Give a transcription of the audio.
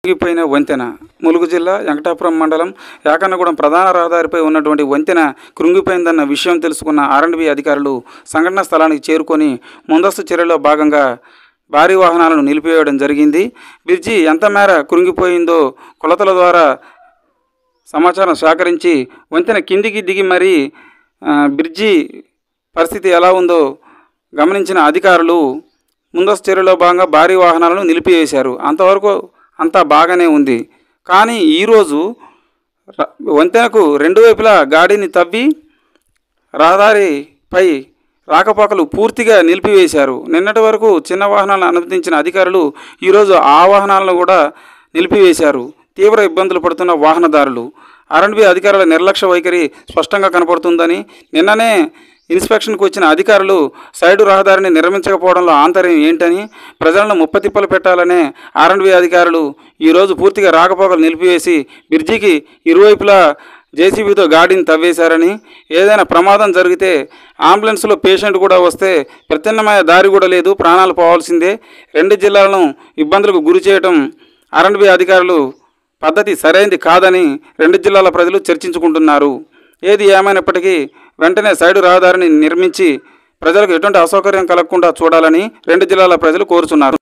కుంగిపోయిన వంతెన ములుగు జిల్లా వెంకటాపురం మండలం యాకన్నగూడెం ప్రధాన రహదారిపై ఉన్నటువంటి వంతెన కృంగిపోయిందన్న విషయం తెలుసుకున్న ఆర్ఎండ్బి అధికారులు సంఘటనా స్థలానికి చేరుకొని ముందస్తు చర్యల్లో భాగంగా భారీ వాహనాలను నిలిపివేయడం జరిగింది. బ్రిడ్జి ఎంత మేర కృంగిపోయిందో కొలతల ద్వారా సమాచారం సేకరించి వంతెన కిందికి దిగి మరీ బ్రిడ్జి పరిస్థితి ఎలా ఉందో గమనించిన అధికారులు ముందస్తు చర్యల్లో భాగంగా భారీ వాహనాలను నిలిపివేశారు. అంతవరకు అంతా బాగానే ఉంది. కానీ ఈరోజు వంతెనకు రెండు వైపులా గాడిని తవ్వి రహదారిపై రాకపోకలు పూర్తిగా నిలిపివేశారు. నిన్నటి వరకు చిన్న వాహనాలను అనుమతించిన అధికారులు ఈరోజు ఆ వాహనాలను కూడా నిలిపివేశారు. తీవ్ర ఇబ్బందులు పడుతున్న వాహనదారులు ఆర్ఎండ్బి అధికారుల నిర్లక్ష్య వైఖరి స్పష్టంగా కనపడుతుందని, నిన్ననే ఇన్స్పెక్షన్కు వచ్చిన అధికారులు సైడు రహదారిని నిర్మించకపోవడంలో ఆంతర్యం ఏంటని, ప్రజలను ముప్పతిప్పలు పెట్టాలనే ఆర్ఎండ్బి అధికారులు ఈరోజు పూర్తిగా రాకపోకలు నిలిపివేసి బ్రిడ్జికి ఇరువైపులా జేసీబీతో గాడిని తవ్వేశారని, ఏదైనా ప్రమాదం జరిగితే అంబులెన్స్లో పేషెంట్ కూడా వస్తే ప్రత్యామ్నాయ దారి కూడా లేదు, ప్రాణాలు పోవాల్సిందే. రెండు జిల్లాలను ఇబ్బందులకు గురి చేయడం ఆర్ఎండ్బి అధికారులు పద్ధతి సరైనది కాదని రెండు జిల్లాల ప్రజలు చర్చించుకుంటున్నారు. ఏది ఏమైనప్పటికీ వెంటనే సైడు రహదారిని నిర్మించి ప్రజలకు ఎటువంటి అసౌకర్యం కలగకుండా చూడాలని రెండు జిల్లాల ప్రజలు కోరుతున్నారు.